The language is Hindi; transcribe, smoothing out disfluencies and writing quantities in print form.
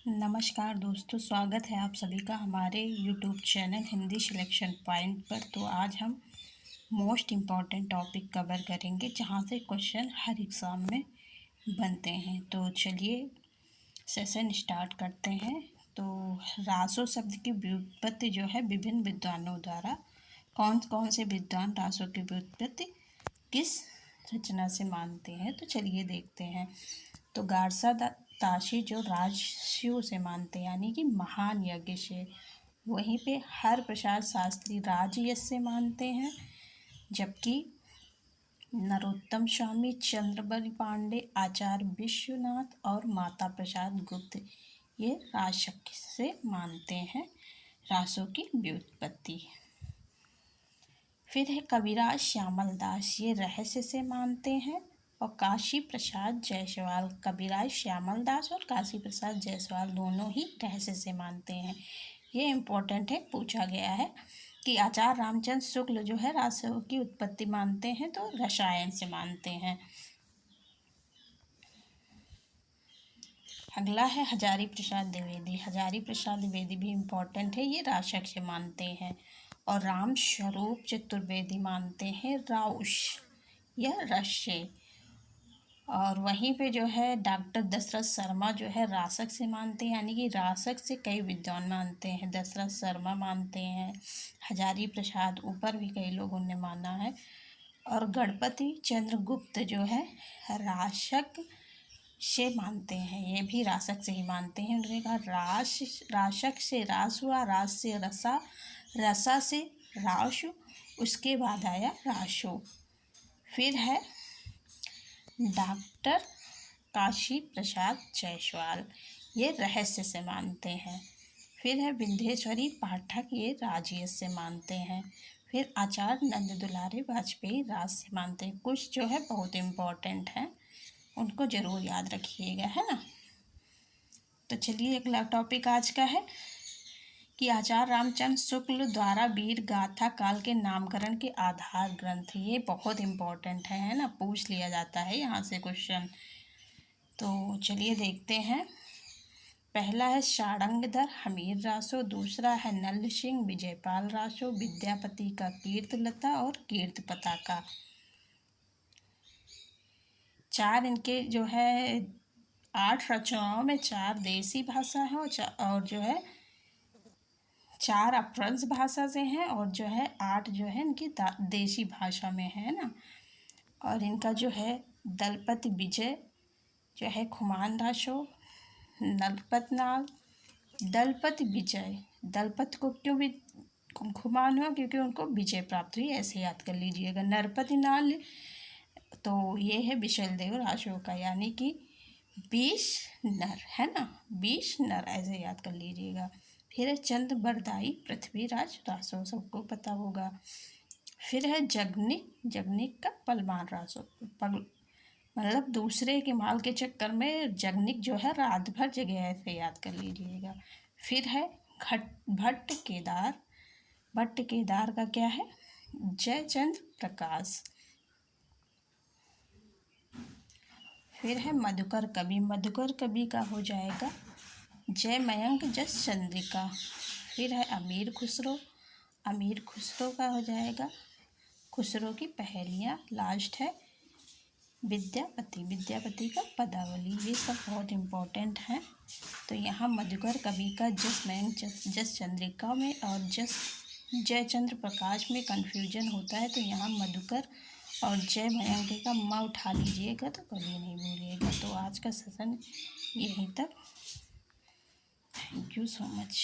नमस्कार दोस्तों, स्वागत है आप सभी का हमारे YouTube channel Hindi selection point पर। तो आज हम मोस्ट इम्पॉर्टेंट टॉपिक कवर करेंगे जहां से क्वेश्चन हर एग्ज़ाम में बनते हैं। तो चलिए सेशन स्टार्ट करते हैं। तो रासो शब्द की व्युत्पत्ति जो है विभिन्न विद्वानों द्वारा, कौन कौन से विद्वान रासो की व्युत्पत्ति किस रचना से मानते हैं, तो चलिए देखते हैं। तो गारसा ताशी जो राजस्यु से मानते हैं, यानी कि महान यज्ञ से। वहीं पे हर प्रसाद शास्त्री राजयश से मानते हैं, जबकि नरोत्तम स्वामी, चंद्रबल पांडे, आचार्य विश्वनाथ और माता प्रसाद गुप्त ये राजशक्ति से मानते हैं रासों की व्युत्पत्ति। फिर है कविराज श्यामल दास, ये रहस्य से मानते हैं। और काशी प्रसाद जायसवाल, कविराज श्यामल दास और काशी प्रसाद जायसवाल दोनों ही रहस्य से मानते हैं। ये इम्पोर्टेंट है, पूछा गया है कि आचार्य रामचंद्र शुक्ल जो है रासों की उत्पत्ति मानते हैं तो रसायन से मानते हैं। अगला है हजारी प्रसाद द्विवेदी, हजारी प्रसाद द्विवेदी भी इम्पोर्टेंट है, ये राशक से मानते हैं। और राम स्वरूप चतुर्वेदी मानते हैं राउश, यह रस से। और वहीं पे जो है डॉक्टर दशरथ शर्मा जो है रासक से मानते हैं, यानी कि रासक से कई विद्वान मानते हैं। दशरथ शर्मा मानते हैं, हजारी प्रसाद ऊपर भी कई लोगों ने माना है। और गणपति चंद्रगुप्त जो है राशक से मानते हैं, ये भी रासक से ही मानते हैं। उन्होंने कहा राशक से रास हुआ, रास से रसा, रसा से राशु, उसके बाद आया राशु। फिर है डॉक्टर काशी प्रसाद जायसवाल, ये रहस्य से मानते हैं। फिर है विंध्येश्वरी पाठक, ये राजयश से मानते हैं। फिर आचार्य नंद दुलारे वाजपेयी राज से मानते हैं। कुछ जो है बहुत इम्पोर्टेंट हैं, उनको ज़रूर याद रखिएगा, है ना। तो चलिए अगला टॉपिक आज का है कि आचार्य रामचंद्र शुक्ल द्वारा वीर गाथा काल के नामकरण के आधार ग्रंथ, ये बहुत इम्पोर्टेंट है ना, पूछ लिया जाता है यहाँ से क्वेश्चन। तो चलिए देखते हैं। पहला है सारंगधर हमीर रासो, दूसरा है नल सिंह विजयपाल रासो, विद्यापति का कीर्तलता और कीर्त पताका। चार इनके जो है 8 रचनाओं में 4 देसी भाषा है और जो है 4 अपभ्रंश भाषा से हैं, और जो है 8 जो है इनकी देसी भाषा में है ना। और इनका जो है दलपति विजय जो है खुमान रासो, नलपत नाल, दलपति विजय, दलपत को क्यों भी खुमान हुआ, क्योंकि उनको विजय प्राप्त हुई, ऐसे याद कर लीजिएगा। नरपति नाल तो ये है विशलदेव रासो का, यानी कि 20 नर है ना, 20 नर, ऐसे याद कर लीजिएगा। फिर है चंद बरदाई पृथ्वीराज रासो, सबको पता होगा। फिर है जगनिक, जगनिक का पलवान रासो, मतलब दूसरे के माल के चक्कर में जगनिक जो है रात भर जगह, ऐसे याद कर लीजिएगा। फिर है भट्ट केदार, भट्ट केदार का क्या है जयचंद्र प्रकाश। फिर है मधुकर कवि, मधुकर कवि का हो जाएगा जय मयंक जस चंद्रिका। फिर है अमीर खुसरो, अमीर खुसरो का हो जाएगा खुसरो की पहेलियाँ। लास्ट है विद्यापति, विद्यापति का पदावली। ये सब बहुत इम्पोर्टेंट हैं। तो यहाँ मधुकर कवि का जस मयंक जस चंद्रिका में और जस जयचंद्र प्रकाश में कन्फ्यूजन होता है, तो यहाँ मधुकर और जय मयंक का म उठा लीजिएगा तो कभी नहीं भूलिएगा। तो आज का सेशन यहीं तक। Thank you so much.